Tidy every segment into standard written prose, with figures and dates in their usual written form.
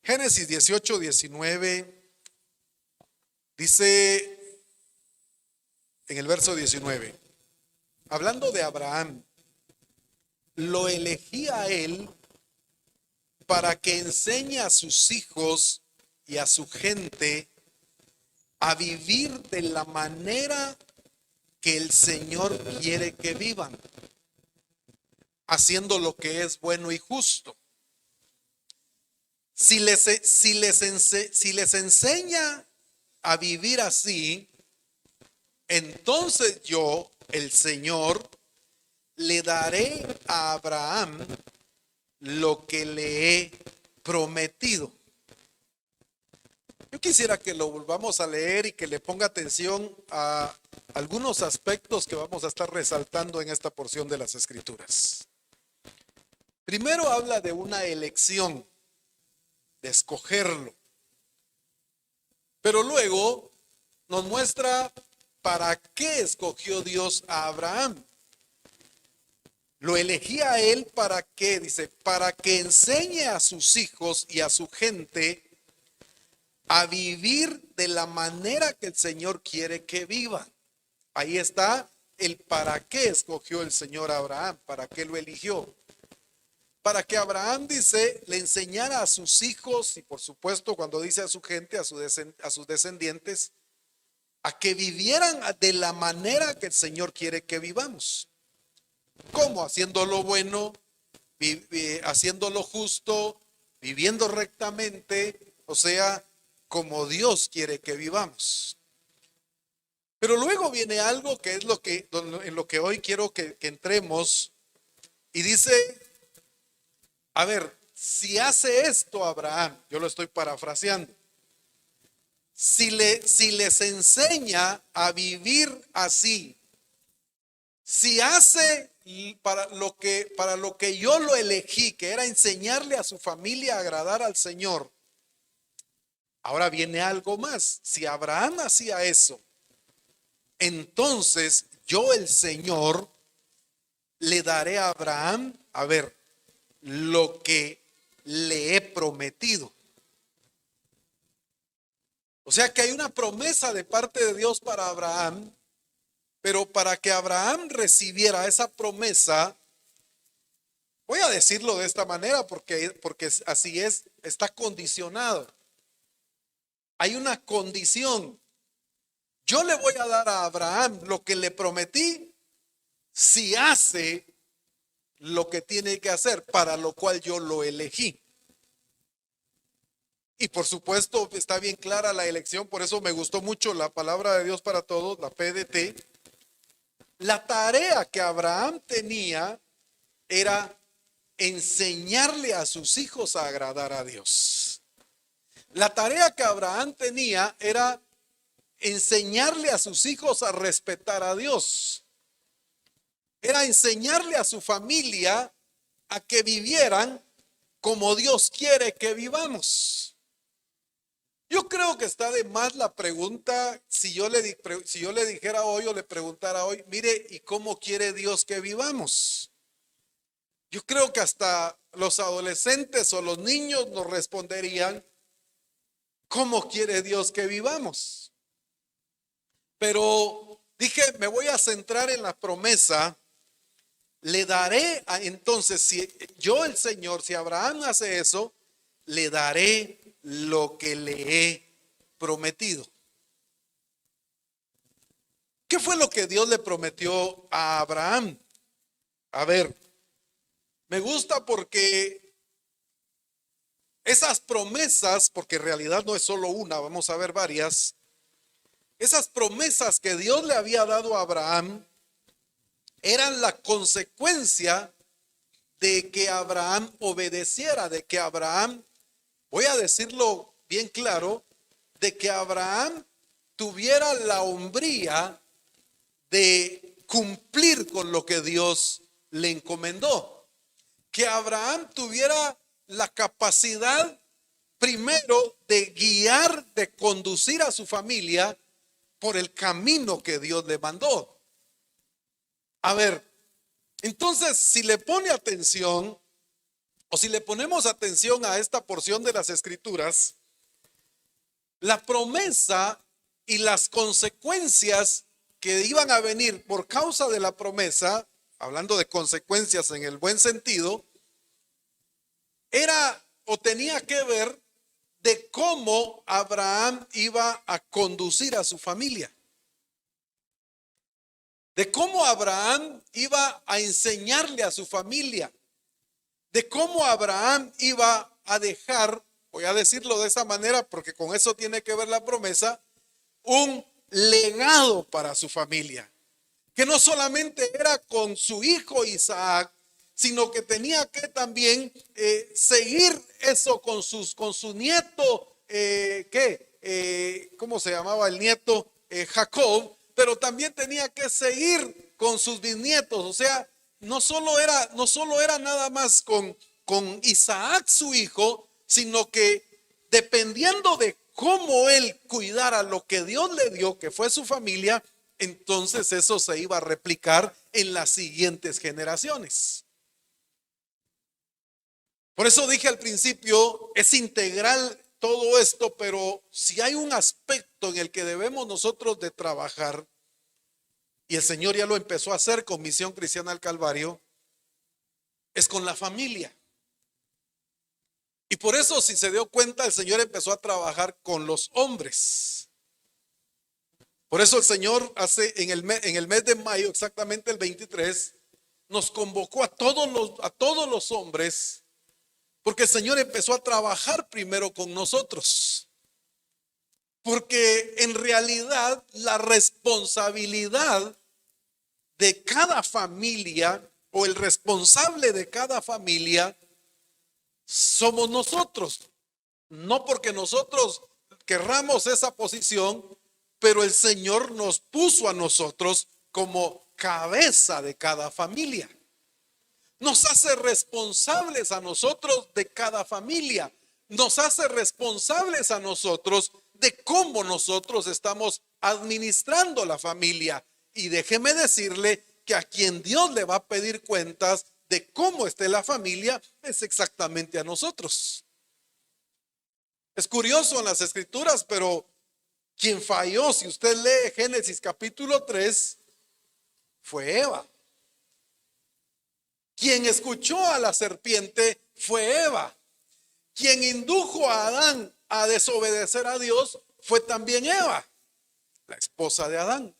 Génesis 18:19 dice en el verso 19, hablando de Abraham, lo elegí a él para que enseñe a sus hijos y a su gente a vivir de la manera que el Señor quiere que vivan, haciendo lo que es bueno y justo. Si les enseña a vivir así, entonces yo, el Señor, le daré a Abraham lo que le he prometido. Yo quisiera que lo volvamos a leer y que le ponga atención a algunos aspectos que vamos a estar resaltando en esta porción de las Escrituras. Primero habla de una elección, de escogerlo. Pero luego nos muestra para qué escogió Dios a Abraham. Lo elegí a él para qué, dice, para que enseñe a sus hijos y a su gente a vivir de la manera que el Señor quiere que vivan. Ahí está el para qué escogió el Señor a Abraham, para qué lo eligió. Para que Abraham, dice, le enseñara a sus hijos y por supuesto cuando dice a su gente, a sus descendientes, a que vivieran de la manera que el Señor quiere que vivamos. ¿Cómo? Haciendo lo bueno, haciendo lo justo, viviendo rectamente, o sea, como Dios quiere que vivamos. Pero luego viene algo que es en lo que hoy quiero que entremos, y dice, a ver, si hace esto Abraham, yo lo estoy parafraseando, si les enseña a vivir así, si hace para lo que yo lo elegí, que era enseñarle a su familia a agradar al Señor, ahora viene algo más. Si Abraham hacía eso, entonces yo, el Señor, le daré a Abraham, a ver, lo que le he prometido. O sea que hay una promesa de parte de Dios para Abraham, pero para que Abraham recibiera esa promesa, voy a decirlo de esta manera porque así es, está condicionado. Hay una condición. Yo le voy a dar a Abraham lo que le prometí si hace lo que tiene que hacer, para lo cual yo lo elegí. Y por supuesto está bien clara la elección, por eso me gustó mucho la palabra de Dios para todos, la PDT. La tarea que Abraham tenía era enseñarle a sus hijos a agradar a Dios. La tarea que Abraham tenía era enseñarle a sus hijos a respetar a Dios. Era enseñarle a su familia a que vivieran como Dios quiere que vivamos. Yo creo que está de más la pregunta si yo le dijera hoy o le preguntara hoy, mire, ¿y cómo quiere Dios que vivamos? Yo creo que hasta los adolescentes o los niños nos responderían, ¿cómo quiere Dios que vivamos? Pero dije, me voy a centrar en la promesa. Le daré, entonces, si yo, el Señor, si Abraham hace eso, le daré lo que le he prometido. ¿Qué fue lo que Dios le prometió a Abraham? A ver, me gusta porque esas promesas, porque en realidad no es solo una, vamos a ver varias, esas promesas que Dios le había dado a Abraham eran la consecuencia de que Abraham obedeciera, de que Abraham, voy a decirlo bien claro, de que Abraham tuviera la hombría de cumplir con lo que Dios le encomendó. Que Abraham tuviera la capacidad primero de guiar, de conducir a su familia por el camino que Dios le mandó. A ver, entonces si le pone atención, o si le ponemos atención a esta porción de las Escrituras, la promesa y las consecuencias que iban a venir por causa de la promesa, hablando de consecuencias en el buen sentido, era o tenía que ver de cómo Abraham iba a conducir a su familia, de cómo Abraham iba a enseñarle a su familia, de cómo Abraham iba a dejar, voy a decirlo de esa manera porque con eso tiene que ver la promesa, un legado para su familia, que no solamente era con su hijo Isaac, sino que tenía que también seguir eso con su nieto, ¿cómo se llamaba el nieto? Jacob, pero también tenía que seguir con sus bisnietos. O sea, no solo era nada más con Isaac su hijo, sino que dependiendo de cómo él cuidara lo que Dios le dio, que fue su familia, entonces eso se iba a replicar en las siguientes generaciones. Por eso dije al principio, es integral todo esto, pero si hay un aspecto en el que debemos nosotros de trabajar, y el Señor ya lo empezó a hacer con Misión Cristiana al Calvario, es con la familia. Y por eso, si se dio cuenta, el Señor empezó a trabajar con los hombres. Por eso el Señor en el mes de mayo, exactamente el 23, nos convocó a todos los hombres, porque el Señor empezó a trabajar primero con nosotros. Porque en realidad la responsabilidad de cada familia o el responsable de cada familia somos nosotros. No porque nosotros querramos esa posición, pero el Señor nos puso a nosotros como cabeza de cada familia. Nos hace responsables a nosotros de cada familia. Nos hace responsables a nosotros de cómo nosotros estamos administrando la familia. Y déjeme decirle que a quien Dios le va a pedir cuentas de cómo esté la familia es exactamente a nosotros. Es curioso en las Escrituras, pero quien falló, si usted lee Génesis capítulo 3, fue Eva. Quien escuchó a la serpiente fue Eva. Quien indujo a Adán a desobedecer a Dios fue también Eva, la esposa de Adán.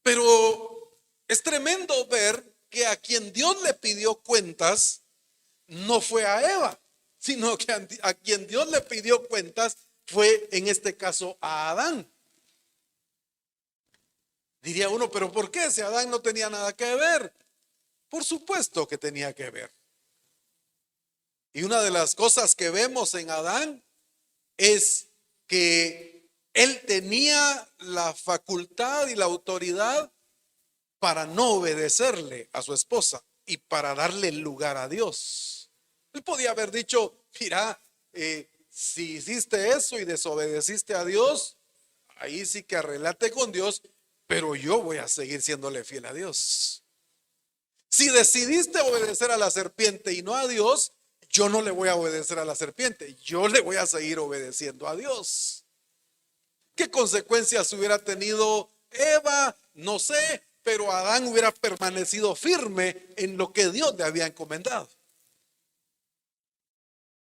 Pero es tremendo ver que a quien Dios le pidió cuentas no fue a Eva, sino que a quien Dios le pidió cuentas fue en este caso a Adán. Diría uno, pero ¿por qué? Si Adán no tenía nada que ver. Por supuesto que tenía que ver. Y una de las cosas que vemos en Adán es que él tenía la facultad y la autoridad para no obedecerle a su esposa y para darle lugar a Dios. Él podía haber dicho, mira, si hiciste eso y desobedeciste a Dios, ahí sí que arreglate con Dios, pero yo voy a seguir siéndole fiel a Dios. Si decidiste obedecer a la serpiente y no a Dios, yo no le voy a obedecer a la serpiente, yo le voy a seguir obedeciendo a Dios. ¿Qué consecuencias hubiera tenido Eva? No sé, pero Adán hubiera permanecido firme en lo que Dios le había encomendado.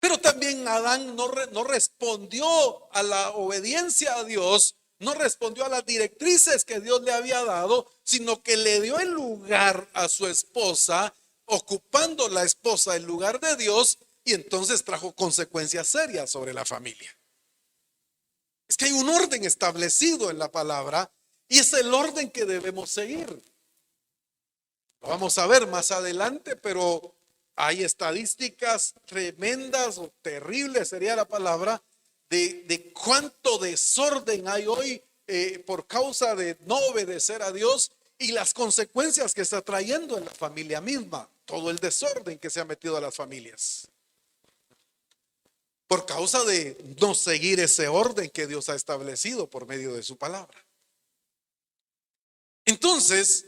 Pero también Adán no respondió a la obediencia a Dios, no respondió a las directrices que Dios le había dado, sino que le dio el lugar a su esposa, ocupando la esposa el lugar de Dios, y entonces trajo consecuencias serias sobre la familia. Es que hay un orden establecido en la palabra y es el orden que debemos seguir. Lo vamos a ver más adelante, pero hay estadísticas tremendas o terribles sería la palabra de cuánto desorden hay hoy por causa de no obedecer a Dios y las consecuencias que está trayendo en la familia misma, todo el desorden que se ha metido a las familias por causa de no seguir ese orden que Dios ha establecido por medio de su palabra. Entonces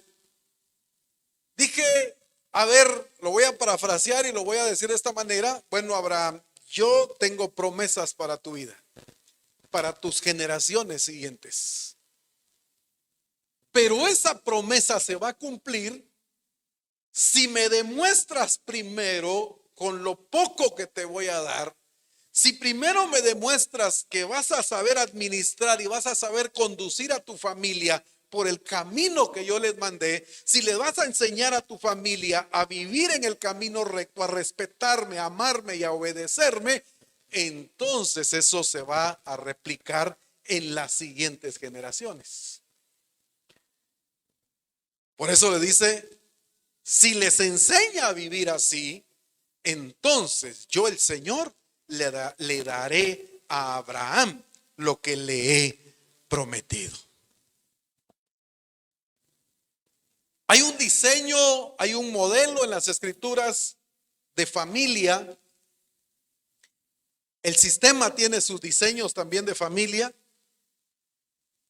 dije, A ver, lo voy a parafrasear y lo voy a decir de esta manera. Bueno, Abraham, yo tengo promesas para tu vida, para tus generaciones siguientes. Pero esa promesa se va a cumplir si me demuestras primero con lo poco que te voy a dar. Si primero me demuestras que vas a saber administrar y vas a saber conducir a tu familia por el camino que yo les mandé, si le vas a enseñar a tu familia a vivir en el camino recto, a respetarme, a amarme y a obedecerme, entonces eso se va a replicar en las siguientes generaciones. Por eso le dice, si les enseña a vivir así, entonces yo, el Señor, le daré a Abraham lo que le he prometido. Hay un diseño, hay un modelo en las escrituras de familia. El sistema tiene sus diseños también de familia,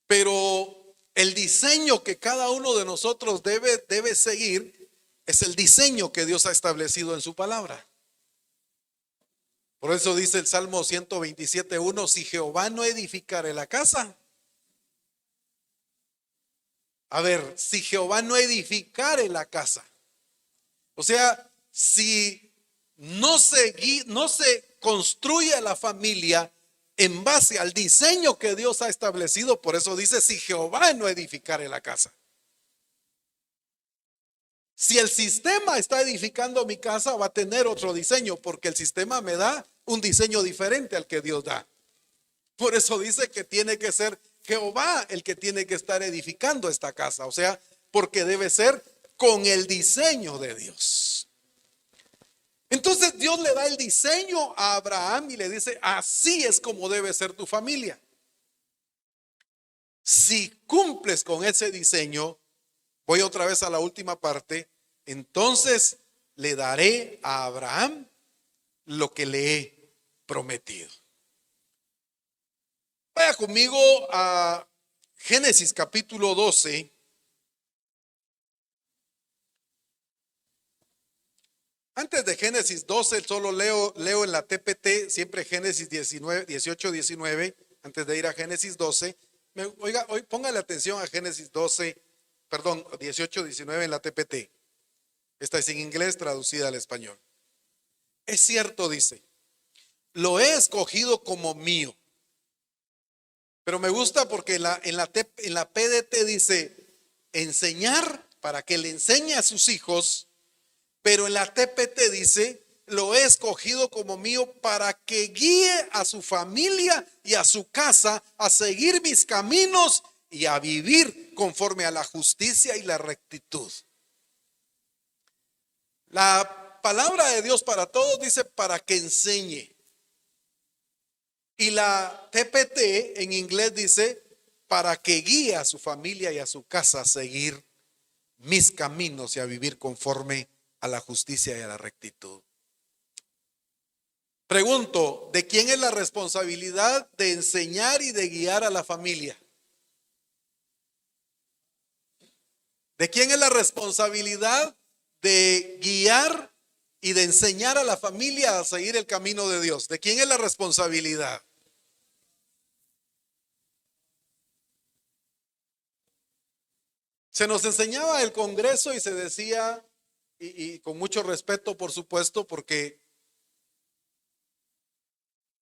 pero el diseño que cada uno de nosotros debe seguir es el diseño que Dios ha establecido en su palabra. Por eso dice el Salmo 127:1, si Jehová no edificare la casa. A ver, si Jehová no edificare la casa. O sea, si no se construye la familia en base al diseño que Dios ha establecido, por eso dice, si Jehová no edificare la casa. Si el sistema está edificando mi casa, va a tener otro diseño, porque el sistema me da un diseño diferente al que Dios da. Por eso dice que tiene que ser Jehová el que tiene que estar edificando esta casa. O sea, porque debe ser con el diseño de Dios. Entonces Dios le da el diseño a Abraham y le dice, así es como debe ser tu familia. Si cumples con ese diseño, voy otra vez a la última parte, entonces le daré a Abraham lo que le he prometido. Vaya conmigo a Génesis capítulo 12. Antes de Génesis 12, solo leo en la TPT, siempre Génesis 18, 19, antes de ir a Génesis 12. Oiga, hoy póngale atención a Génesis 18, 19 en la TPT. Esta es en inglés, traducida al español. Es cierto, dice, lo he escogido como mío. Pero me gusta porque en la PDT dice enseñar para que le enseñe a sus hijos, pero en la TPT dice lo he escogido como mío para que guíe a su familia y a su casa a seguir mis caminos y a vivir conforme a la justicia y la rectitud. La palabra de Dios para todos dice para que enseñe. Y la TPT en inglés dice para que guíe a su familia y a su casa a seguir mis caminos y a vivir conforme a la justicia y a la rectitud. Pregunto, ¿de quién es la responsabilidad de enseñar y de guiar a la familia? ¿De quién es la responsabilidad de guiar y de enseñar a la familia a seguir el camino de Dios? ¿De quién es la responsabilidad? Se nos enseñaba el Congreso y se decía, y con mucho respeto por supuesto, porque,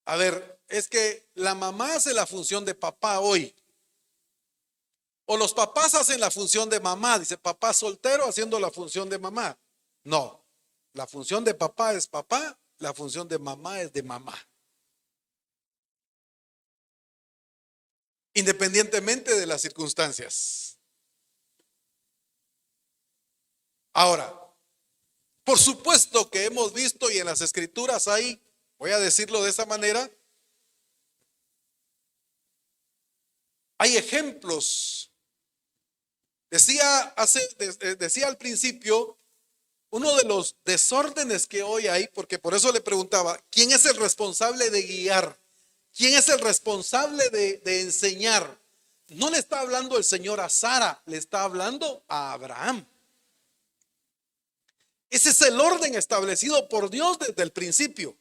a ver, es que la mamá hace la función de papá hoy. O los papás hacen la función de mamá, dice papá soltero haciendo la función de mamá. No, la función de papá es papá, la función de mamá es de mamá. Independientemente de las circunstancias. Ahora, por supuesto que hemos visto y en las escrituras hay, voy a decirlo de esa manera, hay ejemplos. Decía al principio, uno de los desórdenes que hoy hay, porque por eso le preguntaba, ¿quién es el responsable de guiar? ¿Quién es el responsable de enseñar? No le está hablando el Señor a Sara, le está hablando a Abraham. Ese es el orden establecido por Dios desde el principio.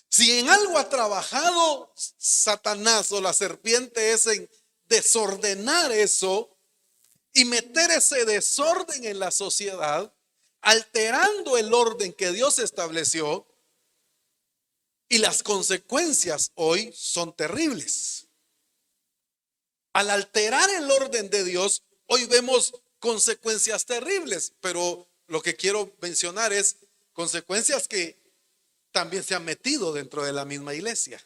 Si en algo ha trabajado Satanás o la serpiente es en desordenar eso y meter ese desorden en la sociedad, alterando el orden que Dios estableció, y las consecuencias hoy son terribles. Al alterar el orden de Dios, hoy vemos consecuencias terribles, pero lo que quiero mencionar es consecuencias que también se han metido dentro de la misma iglesia.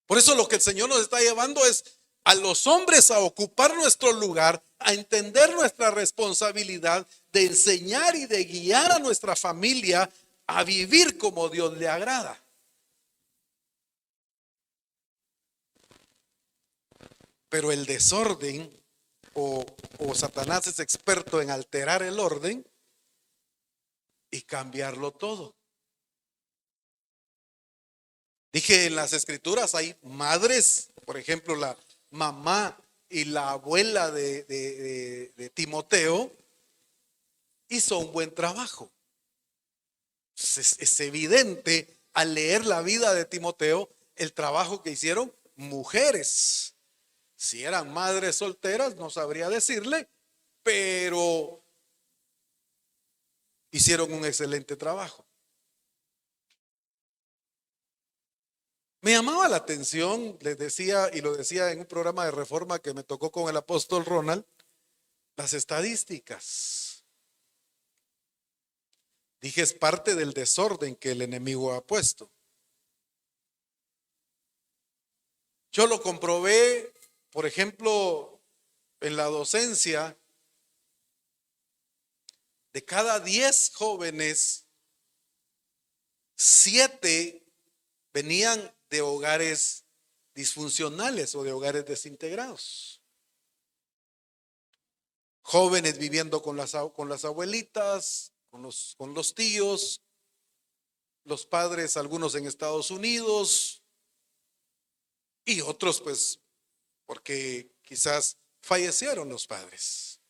Por eso lo que el Señor nos está llevando es a los hombres a ocupar nuestro lugar, a entender nuestra responsabilidad de enseñar y de guiar a nuestra familia a vivir como Dios le agrada. Pero el desorden o Satanás es experto en alterar el orden y cambiarlo todo. Dije, en las escrituras hay madres, por ejemplo, la mamá y la abuela de Timoteo hizo un buen trabajo. Es evidente al leer la vida de Timoteo el trabajo que hicieron mujeres. Si eran madres solteras, no sabría decirle, pero hicieron un excelente trabajo. Me llamaba la atención, les decía, y lo decía en un programa de Reforma que me tocó con el apóstol Ronald, las estadísticas. Dije, es parte del desorden que el enemigo ha puesto. Yo lo comprobé, por ejemplo, en la docencia. De cada 10 jóvenes, 7 venían de hogares disfuncionales o de hogares desintegrados. Jóvenes viviendo con las abuelitas, con los tíos, los padres, algunos en Estados Unidos y otros pues porque quizás fallecieron los padres.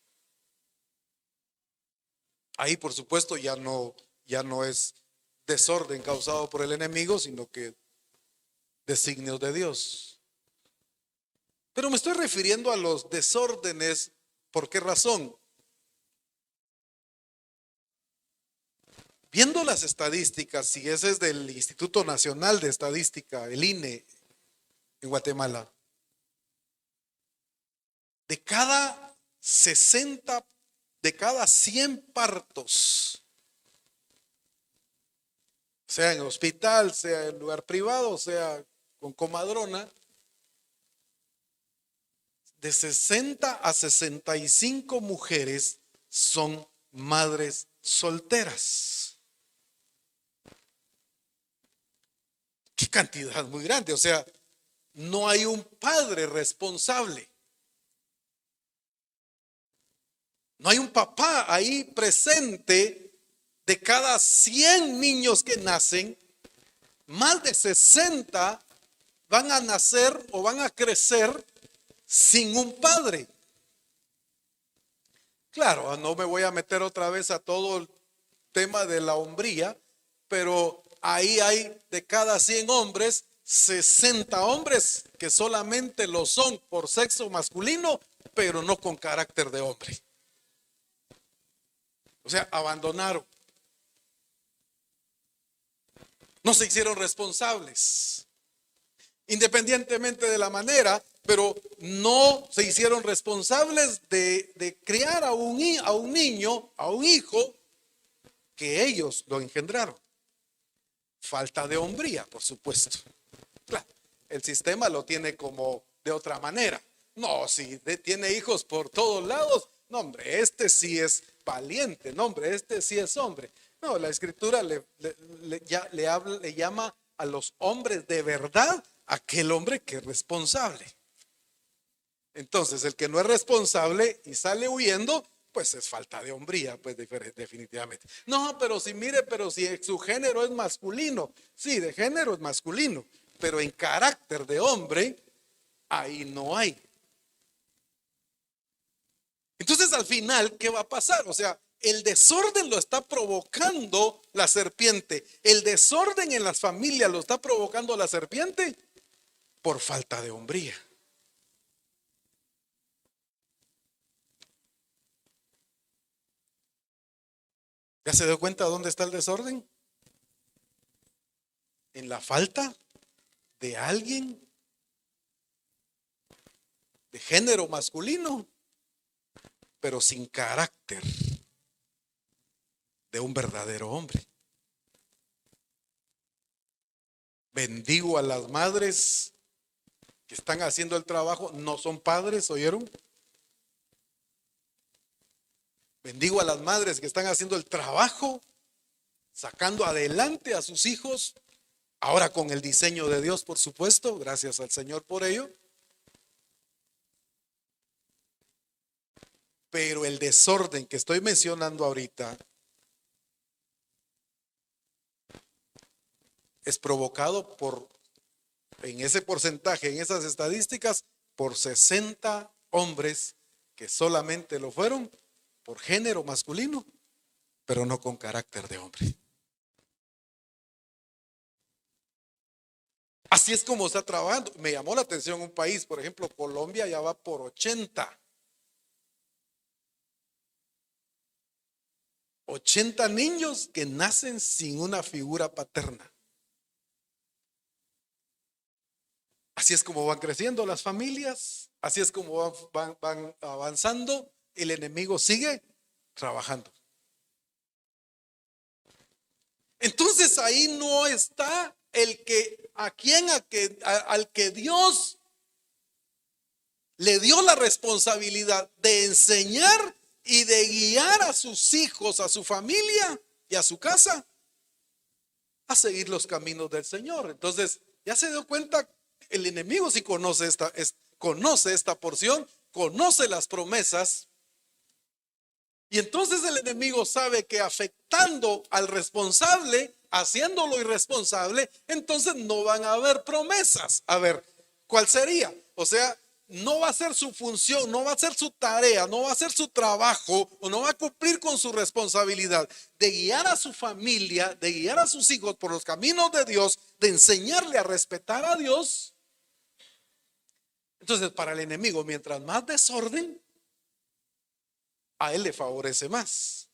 Ahí por supuesto ya no es desorden causado por el enemigo, sino que designios de Dios. Pero me estoy refiriendo a los desórdenes. ¿Por qué razón? Viendo las estadísticas, y ese es del Instituto Nacional de Estadística, el INE, en Guatemala, de cada 100 partos, sea en hospital, sea en lugar privado, sea con comadrona, de 60 a 65 mujeres son madres solteras. Qué cantidad muy grande, o sea, no hay un padre responsable. No hay un papá ahí presente. De cada 100 niños que nacen, más de 60 van a nacer o van a crecer sin un padre. Claro, no me voy a meter otra vez a todo el tema de la hombría, pero ahí hay de cada 100 hombres, 60 hombres que solamente lo son por sexo masculino, pero no con carácter de hombre. O sea, abandonaron. No se hicieron responsables, independientemente de la manera, pero no se hicieron responsables de criar a un niño, a un hijo, que ellos lo engendraron. Falta de hombría, por supuesto. Claro, el sistema lo tiene como de otra manera. No, si tiene hijos por todos lados, no hombre, este sí es valiente, no hombre, este sí es hombre. No, la escritura le llama a los hombres de verdad aquel hombre que es responsable. Entonces, el que no es responsable y sale huyendo, pues es falta de hombría, pues definitivamente. No, pero si mire, pero si su género es masculino, sí, de género es masculino, pero en carácter de hombre, ahí no hay. Entonces al final, ¿qué va a pasar? O sea, el desorden lo está provocando la serpiente. El desorden en las familias lo está provocando la serpiente por falta de hombría. ¿Ya se dio cuenta dónde está el desorden? En la falta de alguien de género masculino, pero sin carácter de un verdadero hombre. Bendigo a las madres que están haciendo el trabajo, no son padres, ¿oyeron? Bendigo a las madres que están haciendo el trabajo, sacando adelante a sus hijos, ahora con el diseño de Dios, por supuesto, gracias al Señor por ello. Pero el desorden que estoy mencionando ahorita es provocado por, en ese porcentaje, en esas estadísticas, por 60 hombres que solamente lo fueron por género masculino, pero no con carácter de hombre. Así es como está trabajando. Me llamó la atención un país, por ejemplo, Colombia ya va por 80 niños que nacen sin una figura paterna. Así es como van creciendo las familias, así es como van avanzando, el enemigo sigue trabajando. Entonces ahí no está el que al que Dios le dio la responsabilidad de enseñar y de guiar a sus hijos, a su familia y a su casa a seguir los caminos del Señor. Entonces, ya se dio cuenta, el enemigo sí conoce esta porción, conoce las promesas, y entonces el enemigo sabe que afectando al responsable, haciéndolo irresponsable, entonces no van a haber promesas. A ver, ¿cuál sería? O sea, no va a ser su función, no va a ser su tarea, no va a ser su trabajo, o no va a cumplir con su responsabilidad de guiar a su familia, de guiar a sus hijos por los caminos de Dios, de enseñarle a respetar a Dios. Entonces, para el enemigo, mientras más desorden, a él le favorece más.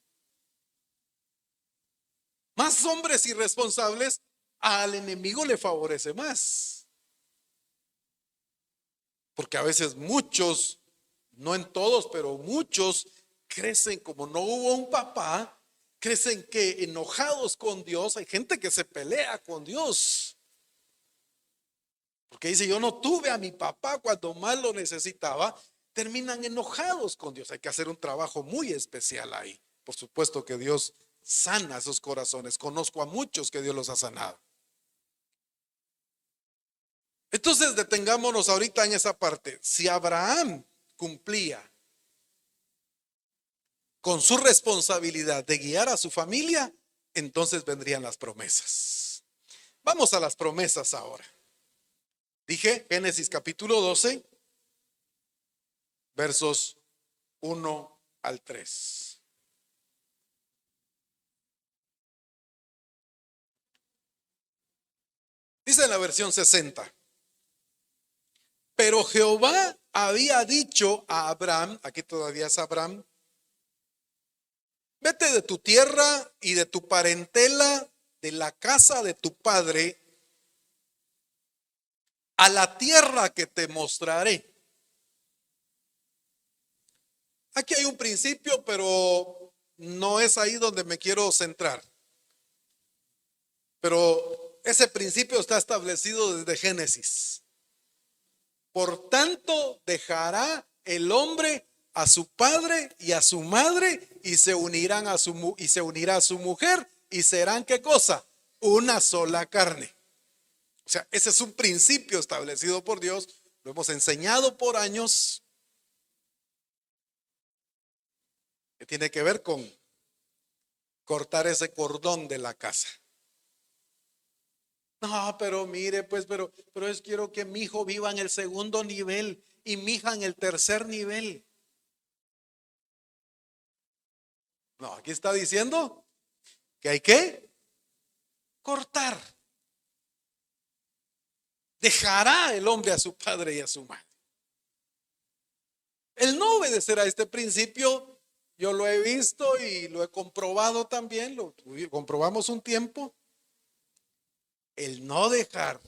Más hombres irresponsables, al enemigo le favorece más. Porque a veces muchos, no en todos, pero muchos crecen como no hubo un papá, crecen que enojados con Dios. Hay gente que se pelea con Dios. Porque dice, yo no tuve a mi papá cuando más lo necesitaba. Terminan enojados con Dios. Hay que hacer un trabajo muy especial ahí. Por supuesto que Dios sana esos corazones. Conozco a muchos que Dios los ha sanado. Entonces detengámonos ahorita en esa parte. Si Abraham cumplía con su responsabilidad de guiar a su familia, entonces vendrían las promesas. Vamos a las promesas ahora. Dije Génesis capítulo 12, versos 1 al 3. Dice en la versión 60. Pero Jehová había dicho a Abraham, aquí todavía es Abraham, vete de tu tierra y de tu parentela, de la casa de tu padre, a la tierra que te mostraré. Aquí hay un principio, pero no es ahí donde me quiero centrar. Pero ese principio está establecido desde Génesis. Por tanto, dejará el hombre a su padre y a su madre y se unirán y se unirá a su mujer y serán ¿qué cosa? Una sola carne. O sea, ese es un principio establecido por Dios, lo hemos enseñado por años, que tiene que ver con cortar ese cordón de la casa. No, pero mire, pues, pero quiero que mi hijo viva en el segundo nivel y mi hija en el tercer nivel. No, aquí está diciendo que hay que cortar. Dejará el hombre a su padre y a su madre. El no obedecer a este principio, yo lo he visto y lo he comprobado también, lo comprobamos un tiempo. El no dejar,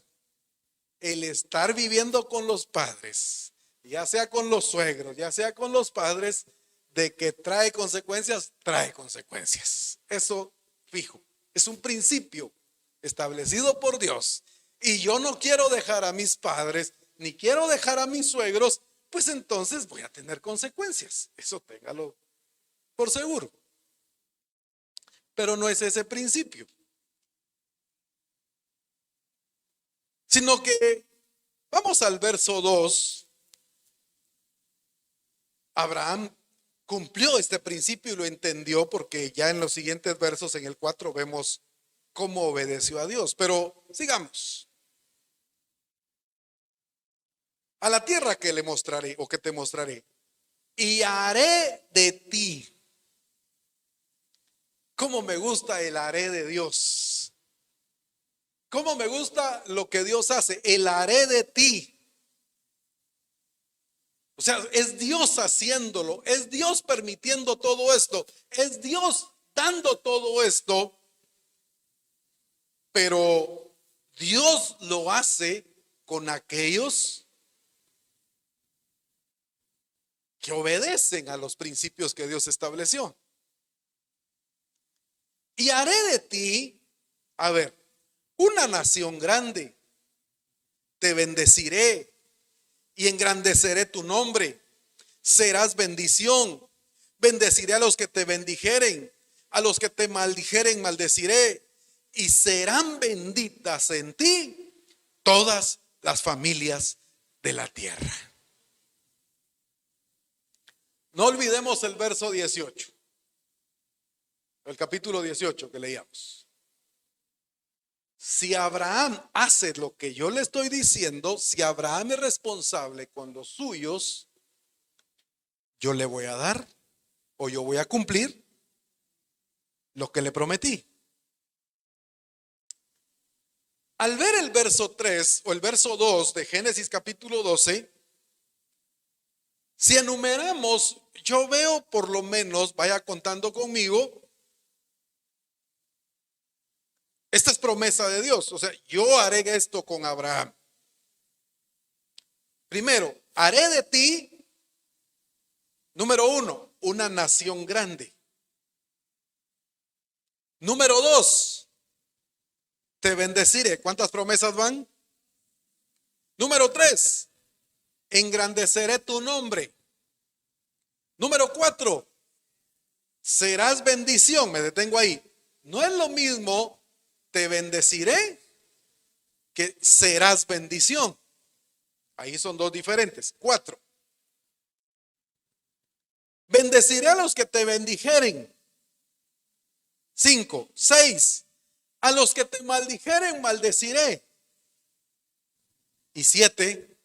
el estar viviendo con los padres, ya sea con los suegros, ya sea con los padres, de que trae consecuencias, trae consecuencias. Eso fijo, es un principio establecido por Dios. Y yo no quiero dejar a mis padres, ni quiero dejar a mis suegros, pues entonces voy a tener consecuencias. Eso téngalo por seguro. Pero no es ese principio, sino que vamos al verso 2. Abraham cumplió este principio y lo entendió, porque ya en los siguientes versos, en el 4, vemos cómo obedeció a Dios. Pero sigamos. A la tierra que le mostraré, o que te mostraré, y haré de ti. Cómo me gusta el haré de Dios. Cómo me gusta lo que Dios hace, el haré de ti. O sea, es Dios haciéndolo, es Dios permitiendo todo esto, es Dios dando todo esto, pero Dios lo hace con aquellos que obedecen a los principios que Dios estableció. Y haré de ti, a ver, una nación grande, te bendeciré y engrandeceré tu nombre, serás bendición, bendeciré a los que te bendijeren, a los que te maldijeren maldeciré, y serán benditas en ti todas las familias de la tierra. No olvidemos el verso 18, el capítulo 18 que leíamos. Si Abraham hace lo que yo le estoy diciendo, si Abraham es responsable con los suyos, yo le voy a dar, o yo voy a cumplir lo que le prometí. Al ver el verso 3 o el verso 2 de Génesis capítulo 12, si enumeramos, yo veo por lo menos, vaya contando conmigo, esta es promesa de Dios. O sea, yo haré esto con Abraham. Primero, haré de ti, número 1, una nación grande. Número 2, te bendeciré. ¿Cuántas promesas van? Número 3, engrandeceré tu nombre. Número 4, serás bendición. Me detengo ahí. No es lo mismo te bendeciré que serás bendición. Ahí son dos diferentes. 4, bendeciré a los que te bendijeren. 5, 6, a los que te maldijeren maldeciré. Y 7,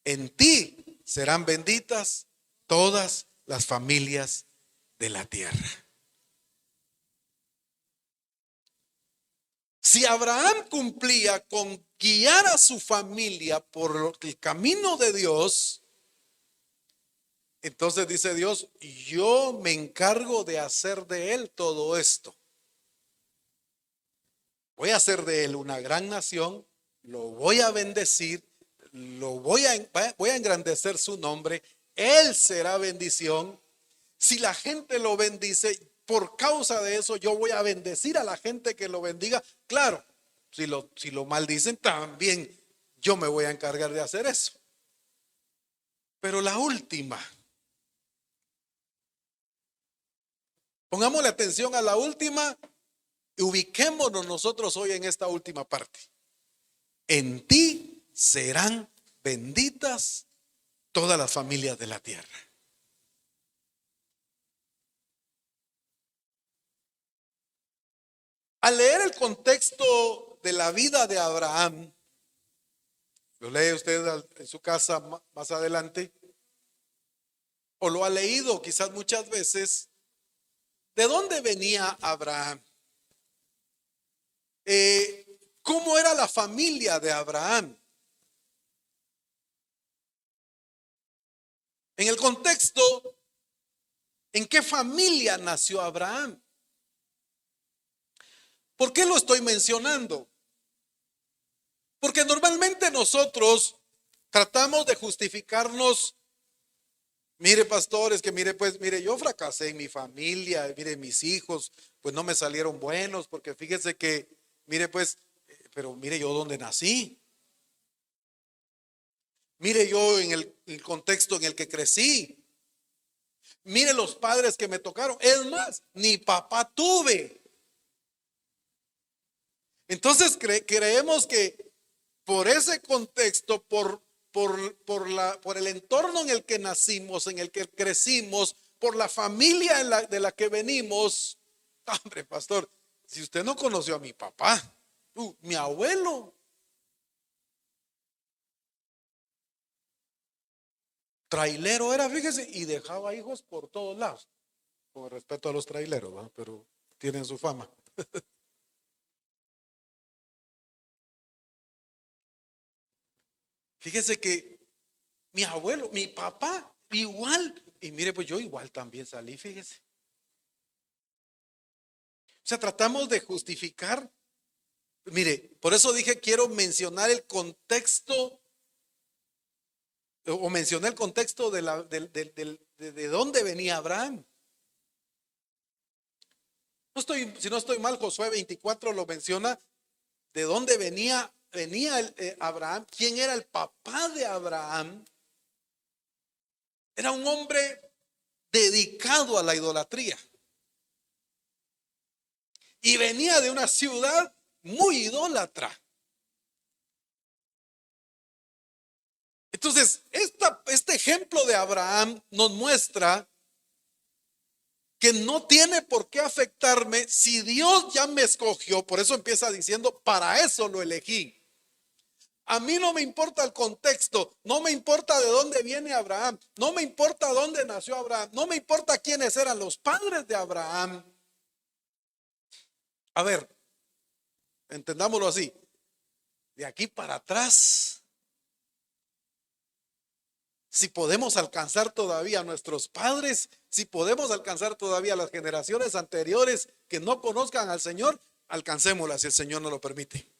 en ti serán benditas todas las familias de la tierra. Si Abraham cumplía con guiar a su familia por el camino de Dios, entonces dice Dios, yo me encargo de hacer de él todo esto. Voy a hacer de él una gran nación, lo voy a bendecir, voy a engrandecer su nombre, él será bendición. Si la gente lo bendice, por causa de eso yo voy a bendecir a la gente que lo bendiga. Claro, si lo maldicen, también yo me voy a encargar de hacer eso. Pero la última, pongámosle atención a la última y ubiquémonos nosotros hoy en esta última parte. En ti serán benditas todas las familias de la tierra. Al leer el contexto de la vida de Abraham, lo lee usted en su casa más adelante, o lo ha leído quizás muchas veces, ¿De dónde venía Abraham? ¿Cómo era la familia de Abraham? En el contexto, ¿en qué familia nació Abraham? ¿Por qué lo estoy mencionando? Porque normalmente nosotros tratamos de justificarnos. Mire, pastores, que mire, pues, mire, yo fracasé en mi familia, mire, mis hijos, pues no me salieron buenos, porque fíjese que, mire, pues, pero mire yo dónde nací. Mire yo en el contexto en el que crecí. Mire los padres que me tocaron. Es más, ni papá tuve. Entonces creemos que por ese contexto, por el entorno en el que nacimos, en el que crecimos, por la familia de la que venimos. Hombre, pastor, si usted no conoció a mi papá, mi abuelo, trailero era, fíjese, y dejaba hijos por todos lados. Con respeto a los traileros, ¿verdad? Pero tienen su fama. Fíjese que mi abuelo, mi papá, igual. Y mire, pues yo igual también salí, fíjese. O sea, tratamos de justificar. Mire, por eso dije, quiero mencionar el contexto, o mencioné el contexto de dónde venía Abraham. Si no estoy mal, Josué 24 lo menciona, de dónde venía Abraham, quién era el papá de Abraham. Era un hombre dedicado a la idolatría. Y venía de una ciudad muy idólatra. Entonces, este ejemplo de Abraham nos muestra que no tiene por qué afectarme si Dios ya me escogió. Por eso empieza diciendo, para eso lo elegí. A mí no me importa el contexto, no me importa de dónde viene Abraham, no me importa dónde nació Abraham, no me importa quiénes eran los padres de Abraham. A ver, entendámoslo así. De aquí para atrás, si podemos alcanzar todavía a nuestros padres, si podemos alcanzar todavía a las generaciones anteriores que no conozcan al Señor, alcancémoslas si el Señor nos lo permite.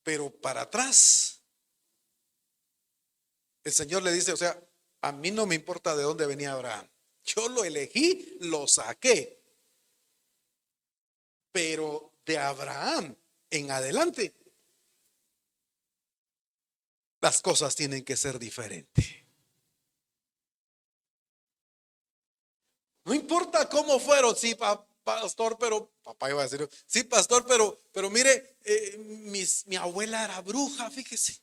Pero para atrás, el Señor le dice, o sea, a mí no me importa de dónde venía Abraham. Yo lo elegí, lo saqué. Pero de Abraham en adelante, las cosas tienen que ser diferentes. No importa cómo fueron, sí, pastor, pero papá iba a decir, sí, pastor, pero mire, mi abuela era bruja, fíjese.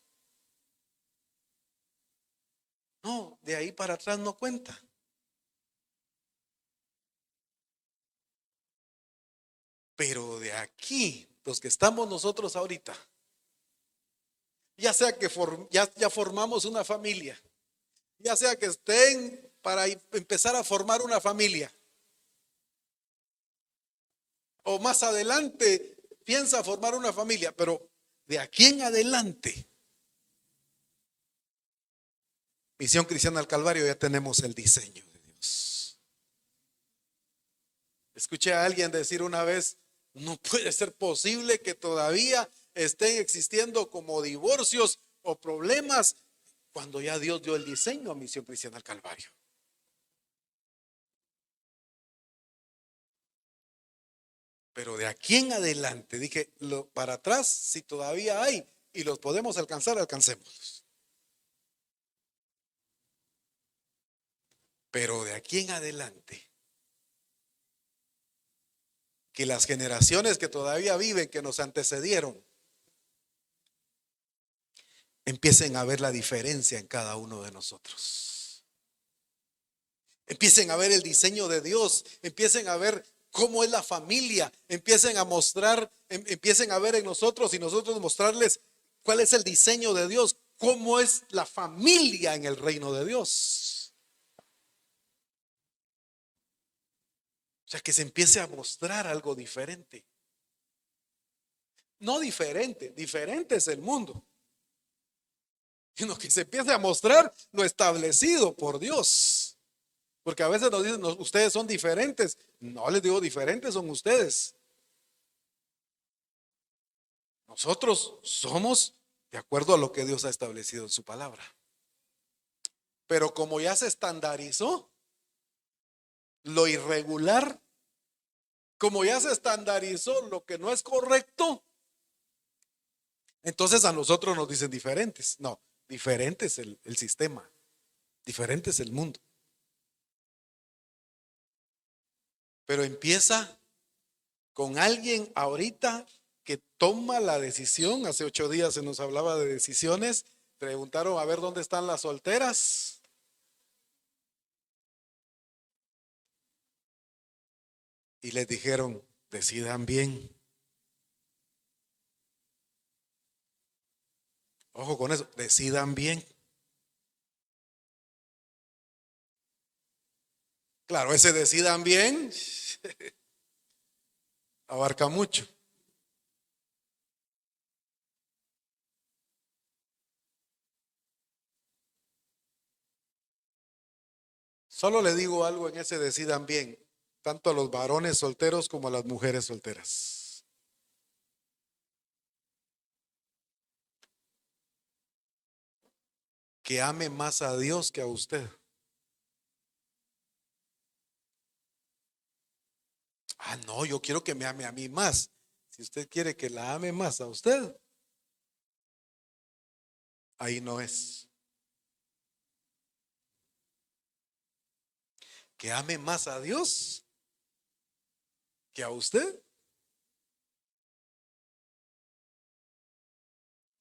No, de ahí para atrás no cuenta. Pero de aquí, los que estamos nosotros ahorita, ya sea que ya formamos una familia, ya sea que estén para empezar a formar una familia, o más adelante piensa formar una familia, pero de aquí en adelante, Misión Cristiana al Calvario, ya tenemos el diseño de Dios. Escuché a alguien decir una vez, no puede ser posible que todavía estén existiendo como divorcios o problemas cuando ya Dios dio el diseño a Misión Cristiana al Calvario. Pero de aquí en adelante, dije, para atrás, si todavía hay y los podemos alcanzar, alcancémoslos. Pero de aquí en adelante, que las generaciones que todavía viven, que nos antecedieron, empiecen a ver la diferencia en cada uno de nosotros. Empiecen a ver el diseño de Dios, empiecen a ver cómo es la familia, empiecen a mostrar, empiecen a ver en nosotros y nosotros mostrarles cuál es el diseño de Dios, cómo es la familia en el reino de Dios. O sea, que se empiece a mostrar algo diferente. No diferente, diferente es el mundo. Sino que se empiece a mostrar lo establecido por Dios. Porque a veces nos dicen, "No, ustedes son diferentes". No les digo diferentes, son ustedes. Nosotros somos de acuerdo a lo que Dios ha establecido en su palabra. Pero como ya se estandarizó lo irregular, como ya se estandarizó lo que no es correcto, entonces a nosotros nos dicen diferentes. No, diferente es el sistema, diferente es el mundo. Pero empieza con alguien ahorita que toma la decisión. Hace 8 días se nos hablaba de decisiones. Preguntaron a ver dónde están las solteras. Y les dijeron, decidan bien. Ojo con eso, decidan bien. Claro, ese decidan bien abarca mucho. Solo le digo algo en ese decidan bien, tanto a los varones solteros como a las mujeres solteras. Que ame más a Dios que a usted. Ah, no, yo quiero que me ame a mí más. Si usted quiere que la ame más a usted, ahí no es. Que ame más a Dios que a usted,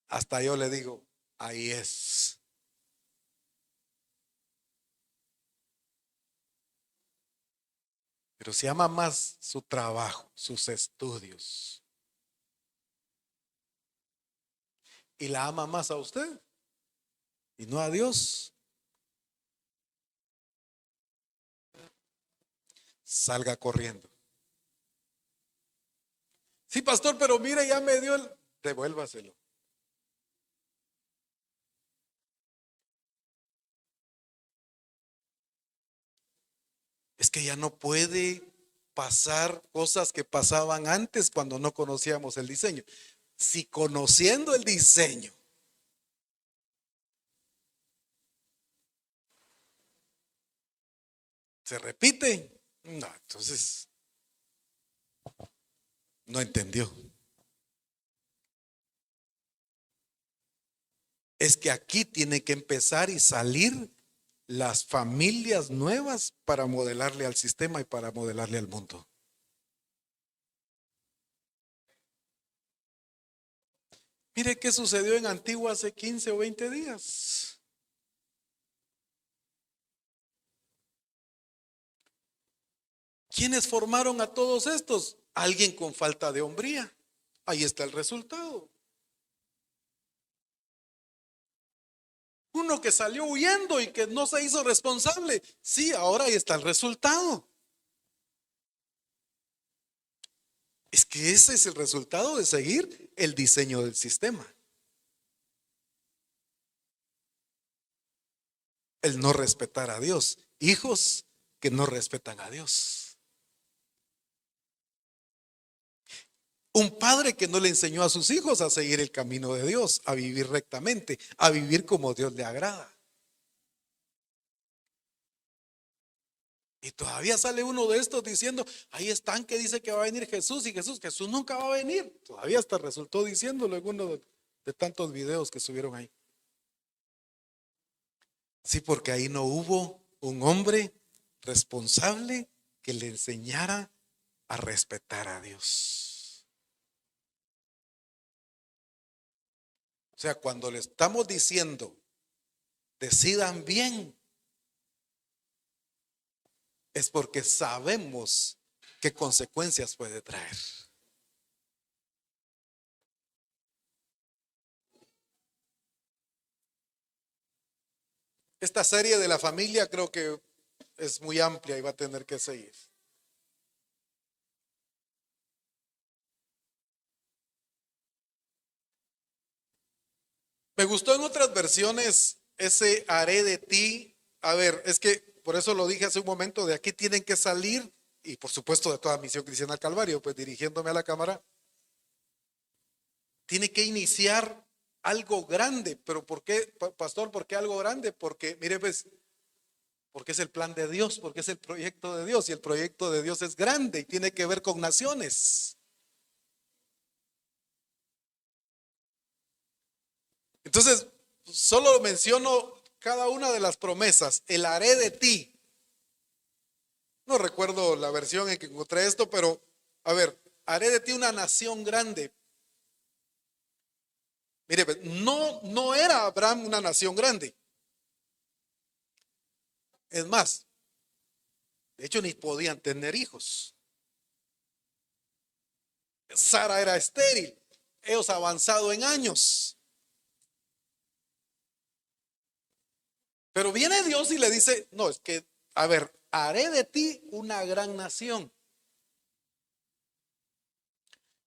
hasta yo le digo, ahí es. Pero si ama más su trabajo, sus estudios, y la ama más a usted y no a Dios, salga corriendo. Sí, pastor, pero mire, ya me dio el... Devuélvaselo. Es que ya no puede pasar cosas que pasaban antes cuando no conocíamos el diseño. Si conociendo el diseño se repite, no, entonces no entendió. Es que aquí tiene que empezar y salir las familias nuevas para modelarle al sistema y para modelarle al mundo. Mire qué sucedió en Antigua hace 15 o 20 días. ¿Quiénes formaron a todos estos? Alguien con falta de hombría. Ahí está el resultado. Uno que salió huyendo y que no se hizo responsable. Sí, ahora ahí está el resultado. Es que ese es el resultado de seguir el diseño del sistema. El no respetar a Dios. Hijos que no respetan a Dios. Un padre que no le enseñó a sus hijos a seguir el camino de Dios, a vivir rectamente, a vivir como Dios le agrada. Y todavía sale uno de estos diciendo, ahí están que dice que va a venir Jesús y Jesús nunca va a venir. Todavía hasta resultó diciéndolo en uno de tantos videos que subieron ahí. Sí, porque ahí no hubo un hombre responsable que le enseñara a respetar a Dios. O sea, cuando le estamos diciendo, decidan bien, es porque sabemos qué consecuencias puede traer. Esta serie de la familia creo que es muy amplia y va a tener que seguir. Me gustó en otras versiones ese haré de ti. A ver, es que por eso lo dije hace un momento, de aquí tienen que salir, y por supuesto de toda Misión Cristiana al Calvario, pues dirigiéndome a la cámara, tiene que iniciar algo grande. Pero ¿por qué, pastor? ¿Por qué algo grande? Porque, mire, pues, porque es el plan de Dios, porque es el proyecto de Dios, y el proyecto de Dios es grande y tiene que ver con naciones. Entonces, solo menciono cada una de las promesas. El haré de ti. No recuerdo la versión en que encontré esto, pero a ver, haré de ti una nación grande. Mire, pues, no era Abraham una nación grande. Es más, de hecho ni podían tener hijos. Sara era estéril. Ellos avanzado en años. Pero viene Dios y le dice, no, es que, a ver, haré de ti una gran nación.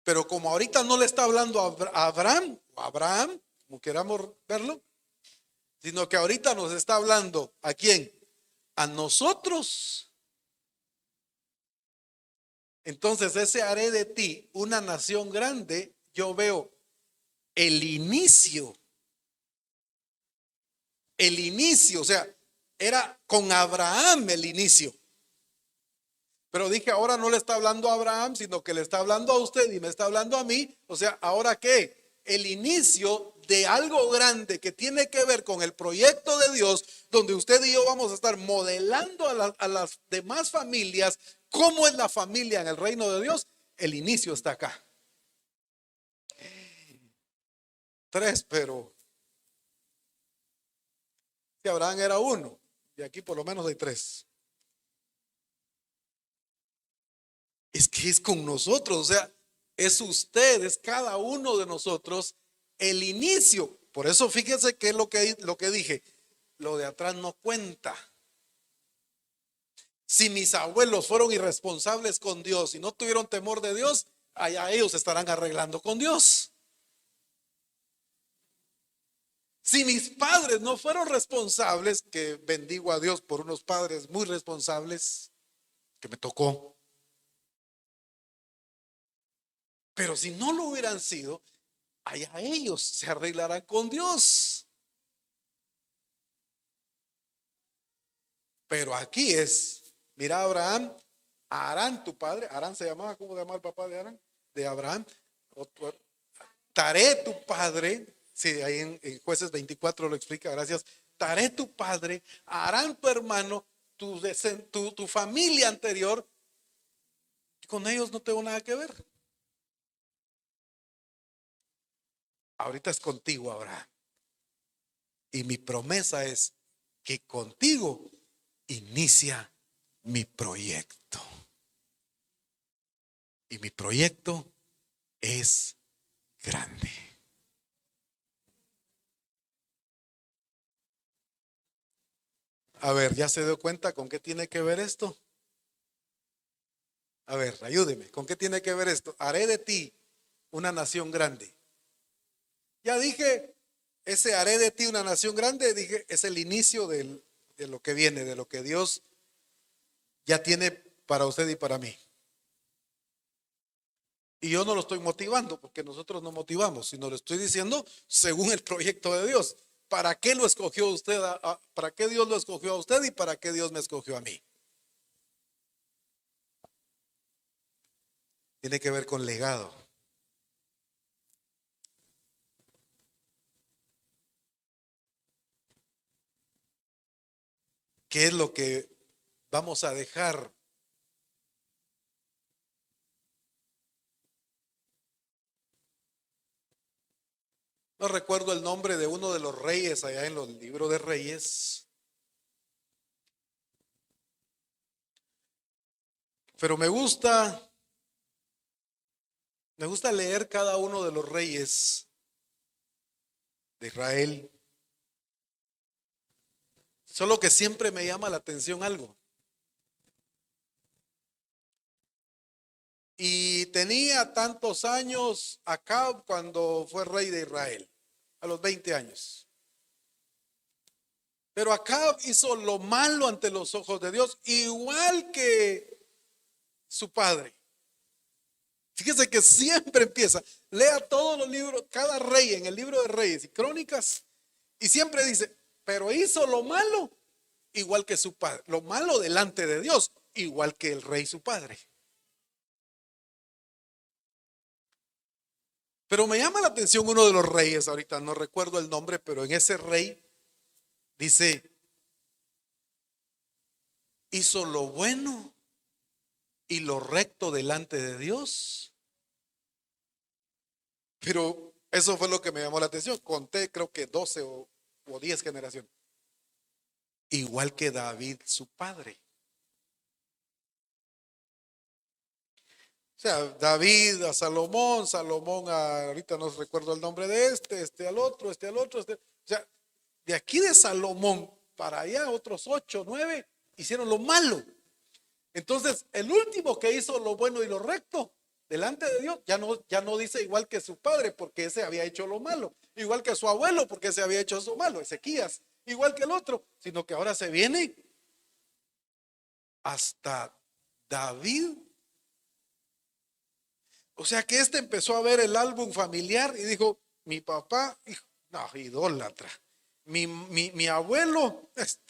Pero como ahorita no le está hablando a Abraham, o Abraham, como queramos verlo, sino que ahorita nos está hablando, ¿a quién? A nosotros. Entonces ese haré de ti una nación grande, yo veo el inicio, o sea, era con Abraham el inicio. Pero dije, ahora no le está hablando a Abraham, sino que le está hablando a usted y me está hablando a mí. O sea, ¿ahora qué? El inicio de algo grande que tiene que ver con el proyecto de Dios, donde usted y yo vamos a estar modelando a las demás familias cómo es la familia en el reino de Dios. El inicio está acá. Tres, pero si Abraham era uno, y aquí por lo menos hay tres. Es que es con nosotros, o sea, es usted, es cada uno de nosotros el inicio. Por eso fíjense que es lo que dije, lo de atrás no cuenta. Si mis abuelos fueron irresponsables con Dios y no tuvieron temor de Dios, allá ellos estarán arreglando con Dios. Si mis padres no fueron responsables, que bendigo a Dios por unos padres muy responsables que me tocó, pero si no lo hubieran sido, allá ellos se arreglarán con Dios. Pero aquí es, mira Abraham, Arán tu padre, Arán se llamaba, ¿cómo se llamaba el papá de Arán? De Abraham. Taré tu padre, sí, ahí en Jueces 24 lo explica, gracias. Taré tu padre, Arán tu hermano, tu familia anterior, con ellos no tengo nada que ver. Ahorita es contigo, Abraham. Y mi promesa es que contigo inicia mi proyecto. Y mi proyecto es grande. A ver, ¿ya se dio cuenta con qué tiene que ver esto? A ver, ayúdeme, ¿con qué tiene que ver esto? Haré de ti una nación grande. Ya dije, ese haré de ti una nación grande, dije, es el inicio de lo que viene, de lo que Dios ya tiene para usted y para mí. Y yo no lo estoy motivando, porque nosotros no motivamos, sino lo estoy diciendo según el proyecto de Dios. ¿Para qué lo escogió usted? ¿Para qué Dios lo escogió a usted y para qué Dios me escogió a mí? Tiene que ver con legado. ¿Qué es lo que vamos a dejar? No recuerdo el nombre de uno de los reyes allá en los libros de Reyes, pero me gusta leer cada uno de los reyes de Israel, solo que siempre me llama la atención algo. Y tenía tantos años Acab cuando fue rey de Israel. a los 20 años. Pero Acab hizo lo malo ante los ojos de Dios, igual que su padre. Fíjese que siempre empieza, lea todos los libros, cada rey en el libro de Reyes y Crónicas, y siempre dice, pero hizo lo malo igual que su padre, lo malo delante de Dios, igual que el rey su padre. Pero me llama la atención uno de los reyes, ahorita no recuerdo el nombre, pero en ese rey dice, hizo lo bueno y lo recto delante de Dios. Pero eso fue lo que me llamó la atención. Conté creo que 12 o 10 generaciones. Igual que David, su padre. O sea, David a Salomón, Salomón ahorita no recuerdo el nombre de este al otro, este al otro. O sea, de aquí de Salomón para allá, otros 8, 9 hicieron lo malo. Entonces, el último que hizo lo bueno y lo recto delante de Dios, ya no dice igual que su padre, porque ese había hecho lo malo, igual que su abuelo, porque ese había hecho lo malo, Ezequías, igual que el otro, sino que ahora se viene hasta David. O sea que este empezó a ver el álbum familiar y dijo, mi papá, hijo, no, idólatra, mi abuelo,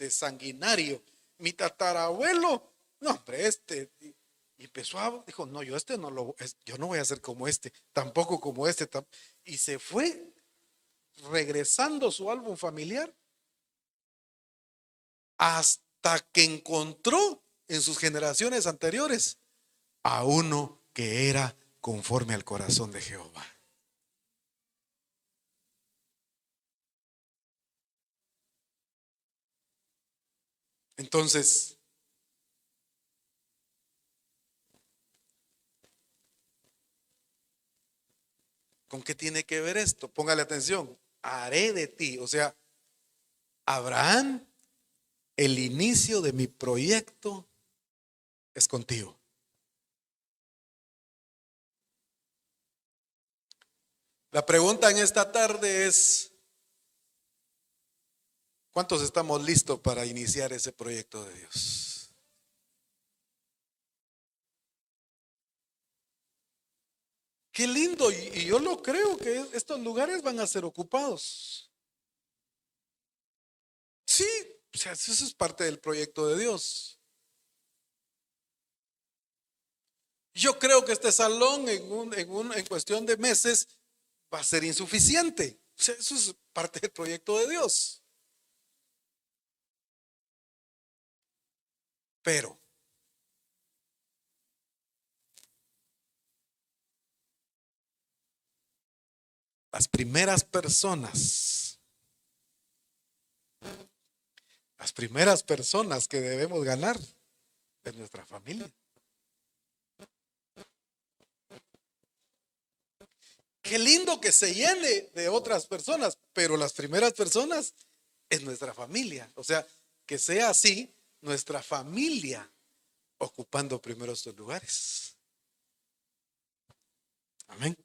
sanguinario, mi tatarabuelo, no, hombre, y empezó dijo, no, yo yo no voy a ser como tampoco como y se fue regresando su álbum familiar hasta que encontró en sus generaciones anteriores a uno que era conforme al corazón de Jehová. Entonces, ¿con qué tiene que ver esto? Póngale atención. Haré de ti, o sea, Abraham, el inicio de mi proyecto es contigo. La pregunta en esta tarde es, ¿cuántos estamos listos para iniciar ese proyecto de Dios? Qué lindo, y yo lo creo que estos lugares van a ser ocupados. Sí, o sea, eso es parte del proyecto de Dios. Yo creo que este salón en cuestión de meses va a ser insuficiente. O sea, eso es parte del proyecto de Dios. Pero las primeras personas que debemos ganar es nuestra familia. Qué lindo que se llene de otras personas, pero las primeras personas es nuestra familia. O sea, que sea así, nuestra familia ocupando primero estos lugares. Amén.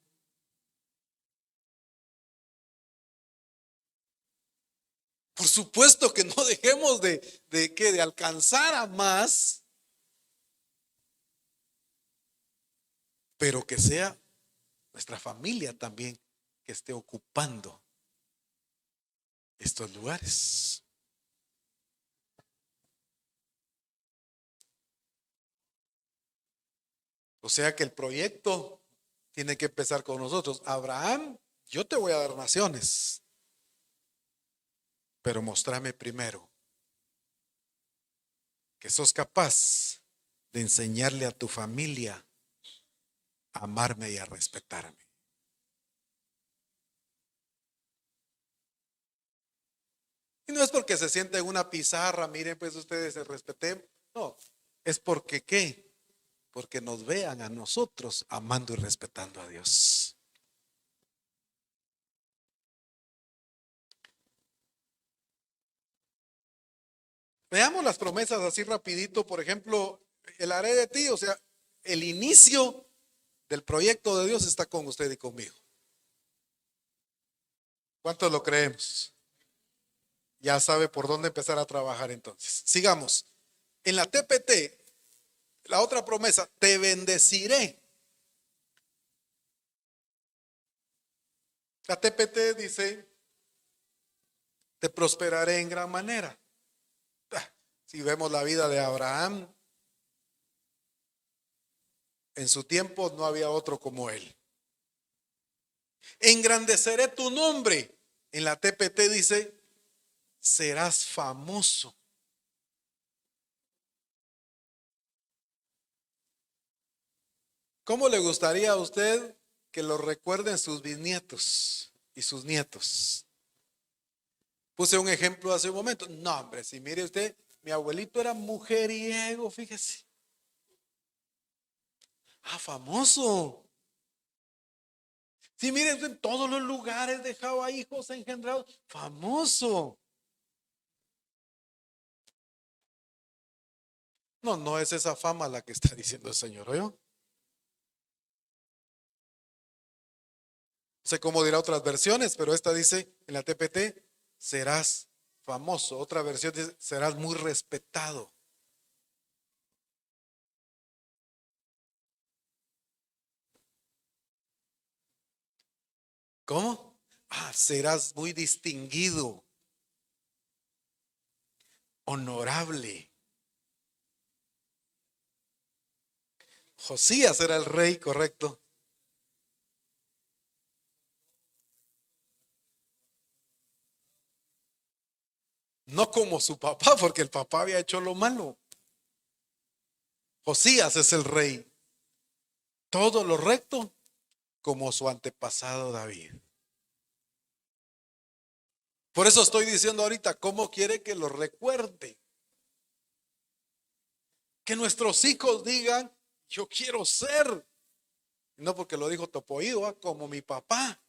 Por supuesto que no dejemos de alcanzar a más, pero que sea nuestra familia también que esté ocupando estos lugares. O sea que el proyecto tiene que empezar con nosotros. Abraham, yo te voy a dar naciones, pero mostrame primero que sos capaz de enseñarle a tu familia a amarme y a respetarme. Y no es porque se sienta en una pizarra, miren pues ustedes se respeten. No, es porque ¿qué? Porque nos vean a nosotros amando y respetando a Dios. Veamos las promesas así rapidito. Por ejemplo, el haré de ti, o sea, el inicio del proyecto de Dios está con usted y conmigo. ¿Cuántos lo creemos? Ya sabe por dónde empezar a trabajar entonces. Sigamos. En la TPT, la otra promesa, te bendeciré. La TPT dice, te prosperaré en gran manera. Si vemos la vida de Abraham, en su tiempo no había otro como él. Engrandeceré tu nombre. En la TPT dice, serás famoso. ¿Cómo le gustaría a usted que lo recuerden sus bisnietos y sus nietos? Puse un ejemplo hace un momento. No, hombre, si mire usted, mi abuelito era mujeriego, fíjese. Ah, famoso. Si mire usted, en todos los lugares dejaba hijos engendrados. Famoso. No, no es esa fama la que está diciendo el Señor, ¿oyó? No sé cómo dirá otras versiones, pero esta dice en la TPT, serás famoso. Otra versión dice, serás muy respetado. ¿Cómo? Ah, serás muy distinguido, honorable. Josías era el rey, correcto. No como su papá, porque el papá había hecho lo malo. Josías es el rey. Todo lo recto como su antepasado David. Por eso estoy diciendo ahorita, ¿cómo quiere que lo recuerde? Que nuestros hijos digan, yo quiero ser. No porque lo dijo Topoído, como mi papá,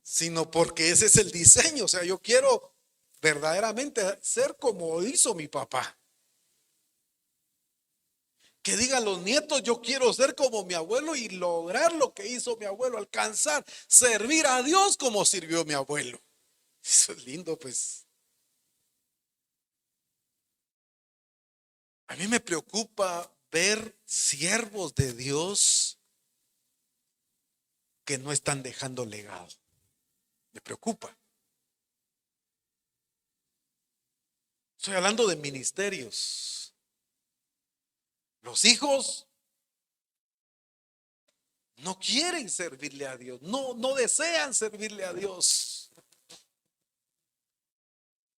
sino porque ese es el diseño. O sea, yo quiero verdaderamente ser como hizo mi papá. Que digan los nietos, yo quiero ser como mi abuelo y lograr lo que hizo mi abuelo, alcanzar, servir a Dios como sirvió mi abuelo. Eso es lindo, pues. A mí me preocupa ver siervos de Dios que no están dejando legado. Me preocupa. Estoy hablando de ministerios. Los hijos no quieren servirle a Dios, no desean servirle a Dios.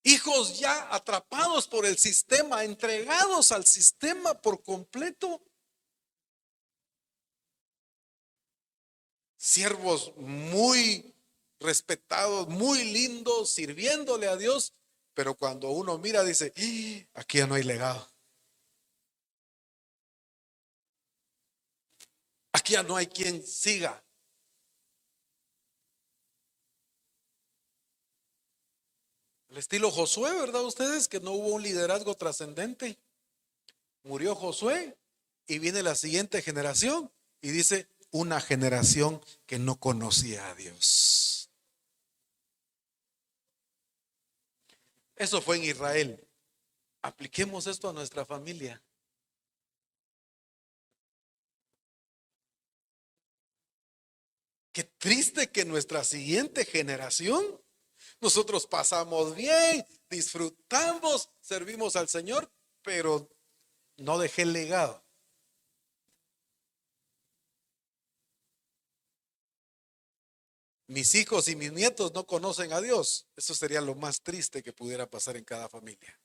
Hijos ya atrapados por el sistema, entregados al sistema por completo. Siervos muy respetados, muy lindos, sirviéndole a Dios, pero cuando uno mira dice, aquí ya no hay legado. Aquí ya no hay quien siga. El estilo Josué, ¿verdad ustedes? Que no hubo un liderazgo trascendente. Murió Josué y viene la siguiente generación y dice, una generación que no conocía a Dios. Eso fue en Israel. Apliquemos esto a nuestra familia. Qué triste que nuestra siguiente generación, nosotros pasamos bien, disfrutamos, servimos al Señor, pero no dejé el legado. Mis hijos y mis nietos no conocen a Dios. Eso sería lo más triste que pudiera pasar en cada familia.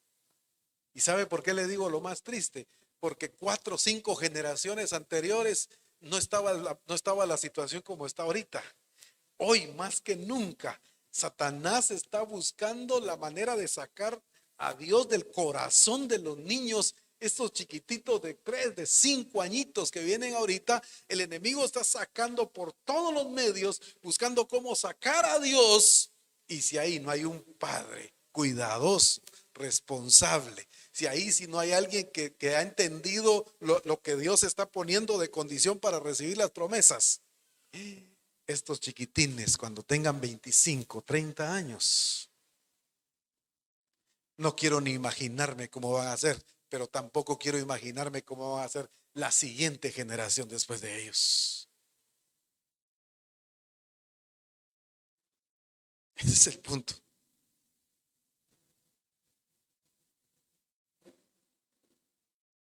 ¿Y sabe por qué le digo lo más triste? Porque 4 o 5 generaciones anteriores no estaba la situación como está ahorita. Hoy más que nunca, Satanás está buscando la manera de sacar a Dios del corazón de los niños. Estos chiquititos de 3, de 5 añitos que vienen ahorita, el enemigo está sacando por todos los medios, buscando cómo sacar a Dios. Y si ahí no hay un padre cuidadoso, responsable, si no hay alguien que ha entendido lo que Dios está poniendo de condición para recibir las promesas, Estos chiquitines, cuando tengan 25, 30 años, no quiero ni imaginarme cómo van a ser, pero tampoco quiero imaginarme cómo va a ser la siguiente generación después de ellos. Ese es el punto.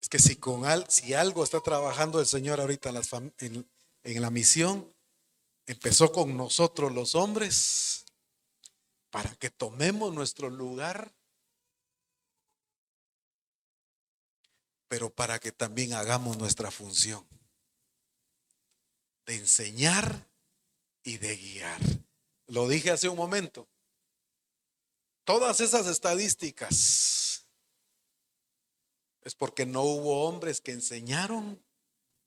Es que si algo está trabajando el Señor ahorita en la misión, empezó con nosotros los hombres para que tomemos nuestro lugar, pero para que también hagamos nuestra función de enseñar y de guiar. Lo dije hace un momento. Todas esas estadísticas es porque no hubo hombres que enseñaron,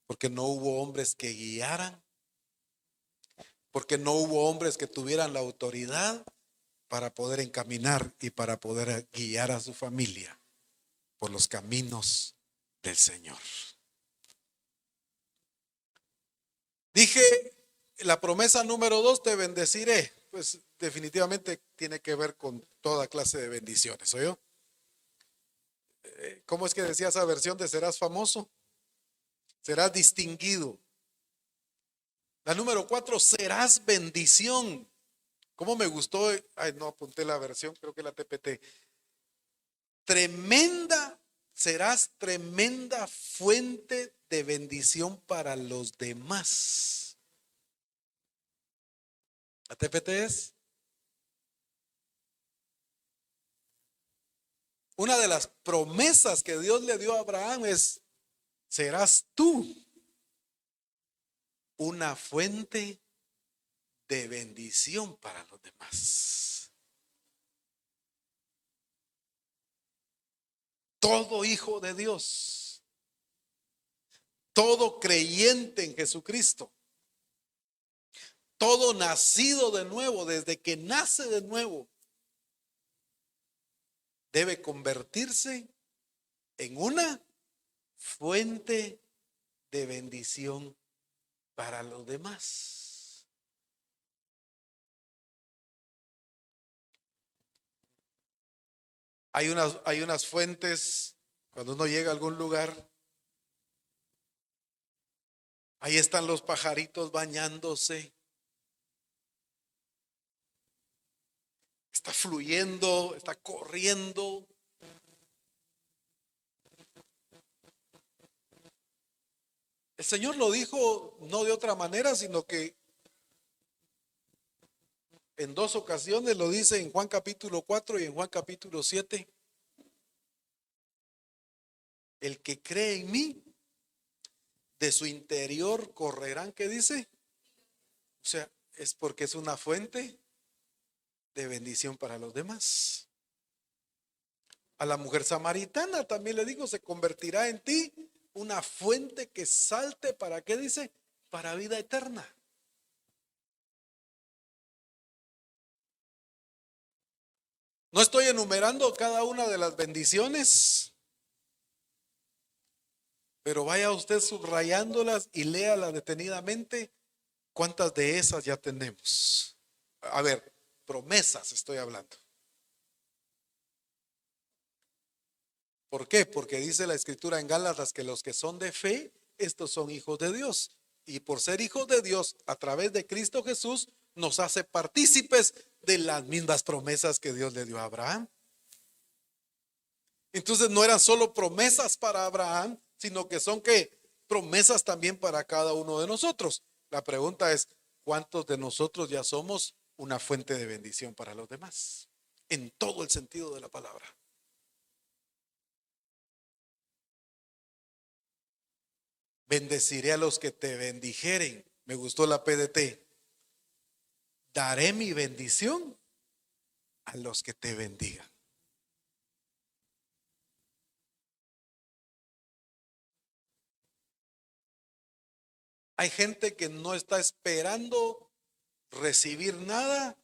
porque no hubo hombres que guiaran, porque no hubo hombres que tuvieran la autoridad para poder encaminar y para poder guiar a su familia por los caminos del Señor. Dije, la promesa número 2, te bendeciré. Pues definitivamente tiene que ver con toda clase de bendiciones, ¿oyó? ¿Cómo es que decía esa versión de serás famoso? Serás distinguido. La número 4, serás bendición. ¿Cómo me gustó? Ay, no apunté la versión, creo que la TPT. Tremenda, serás tremenda fuente de bendición para los demás. ¿La TPT es? Una de las promesas que Dios le dio a Abraham es, serás tú una fuente de bendición para los demás. Todo hijo de Dios, todo creyente en Jesucristo, todo nacido de nuevo, desde que nace de nuevo, debe convertirse en una fuente de bendición para los demás. Hay unas fuentes, cuando uno llega a algún lugar, ahí están los pajaritos bañándose. Está fluyendo, está corriendo. El Señor lo dijo no de otra manera, sino que en dos ocasiones lo dice en Juan capítulo 4 y en Juan capítulo 7. El que cree en mí, de su interior correrán, ¿qué dice? O sea, es porque es una fuente de bendición para los demás. A la mujer samaritana también le digo, se convertirá en ti una fuente que salte, ¿para qué dice? Para vida eterna. No estoy enumerando cada una de las bendiciones, pero vaya usted subrayándolas y léalas detenidamente. ¿Cuántas de esas ya tenemos? A ver, promesas estoy hablando. ¿Por qué? Porque dice la escritura en Gálatas que los que son de fe, estos son hijos de Dios. Y por ser hijos de Dios, a través de Cristo Jesús, nos hace partícipes de las mismas promesas que Dios le dio a Abraham. Entonces no eran solo promesas para Abraham, sino que son que promesas también para cada uno de nosotros. La pregunta es, ¿cuántos de nosotros ya somos una fuente de bendición para los demás? En todo el sentido de la palabra. Bendeciré a los que te bendijeren. Me gustó la PDT. Daré mi bendición a los que te bendigan. Hay gente que no está esperando recibir nada,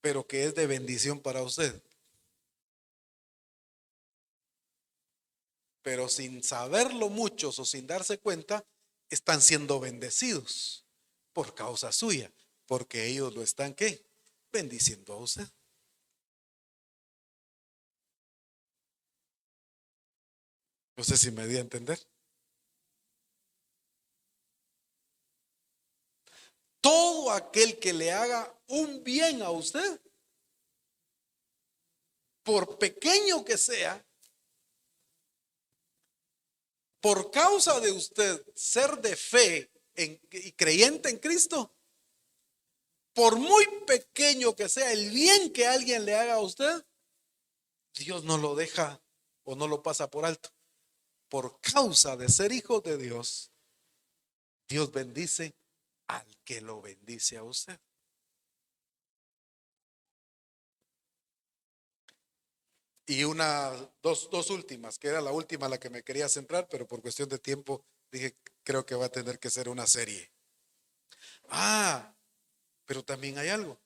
pero que es de bendición para usted. Pero sin saberlo muchos o sin darse cuenta, están siendo bendecidos. por causa suya, porque ellos lo están, ¿qué? Bendiciendo a usted. No sé si me di a entender. Todo aquel que le haga un bien a usted, por pequeño que sea, por causa de usted ser de fe y creyente en Cristo, por muy pequeño que sea el bien que alguien le haga a usted, Dios no lo deja o no lo pasa por alto. Por causa de ser hijos de Dios, Dios bendice al que lo bendice a usted. Y dos últimas, que era la última a la que me quería centrar, pero por cuestión de tiempo dije, creo que va a tener que ser una serie. Pero también hay algo.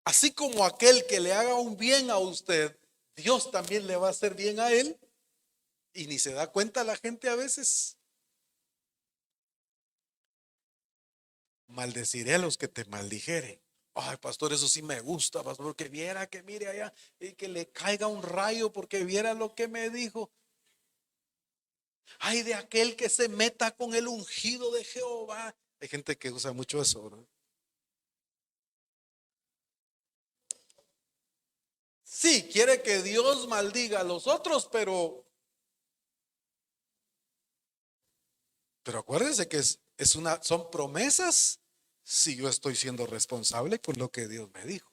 Así como aquel que le haga un bien a usted, Dios también le va a hacer bien a él, y ni se da cuenta la gente a veces. Maldeciré a los que te maldijeren. Ay, pastor, eso sí me gusta, pastor, porque viera que mire allá y que le caiga un rayo porque viera lo que me dijo. Ay, de aquel que se meta con el ungido de Jehová. Hay gente que usa mucho eso, ¿no? Sí, quiere que Dios maldiga a los otros, pero acuérdense que son promesas si yo estoy siendo responsable con lo que Dios me dijo.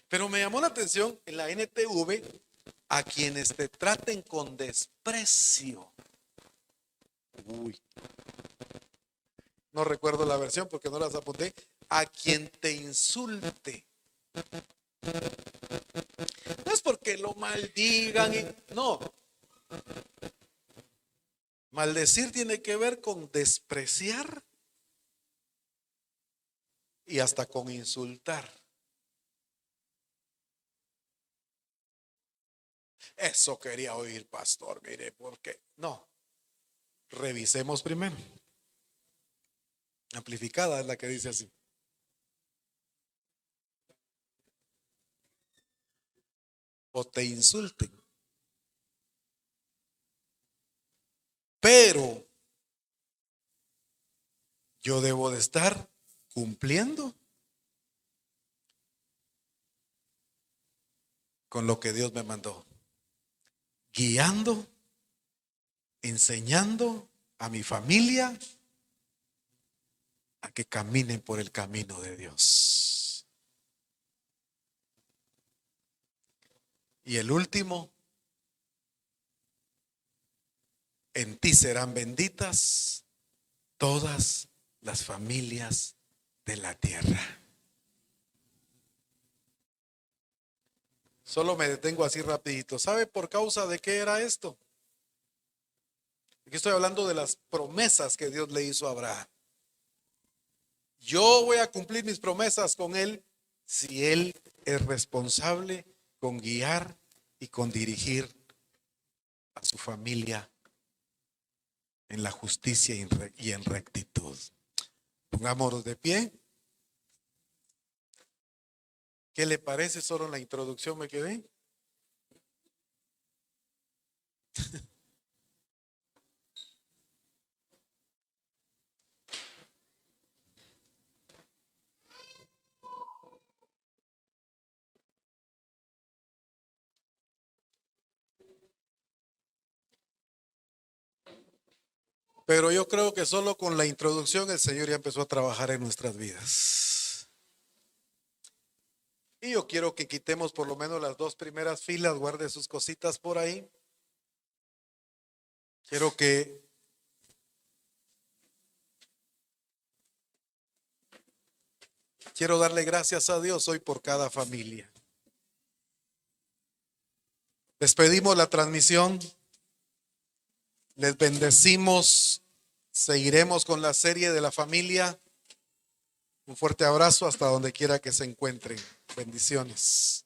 Pero me llamó la atención en la NTV, a quienes te traten con desprecio. Uy, no recuerdo la versión porque no las apunté. A quien te insulte. No es porque lo maldigan, no. Maldecir tiene que ver con despreciar y hasta con insultar. Eso quería oír, pastor. Mire, porque no. Revisemos primero. Amplificada es la que dice así. O te insulten. Pero yo debo de estar cumpliendo con lo que Dios me mandó. Guiando, enseñando a mi familia a que caminen por el camino de Dios. Y el último, en ti serán benditas todas las familias de la tierra. Solo me detengo así rapidito. ¿Sabe por causa de qué era esto? Aquí estoy hablando de las promesas que Dios le hizo a Abraham. Yo voy a cumplir mis promesas con él si él es responsable con guiar y con dirigir a su familia en la justicia y en rectitud. Pongámonos de pie. ¿Qué le parece? Solo en la introducción me quedé. Pero yo creo que solo con la introducción el Señor ya empezó a trabajar en nuestras vidas. Y yo quiero que quitemos por lo menos las dos primeras filas, guarde sus cositas por ahí. Quiero darle gracias a Dios hoy por cada familia. Despedimos la transmisión. Les bendecimos. Seguiremos con la serie de la familia. Un fuerte abrazo hasta donde quiera que se encuentren. Bendiciones.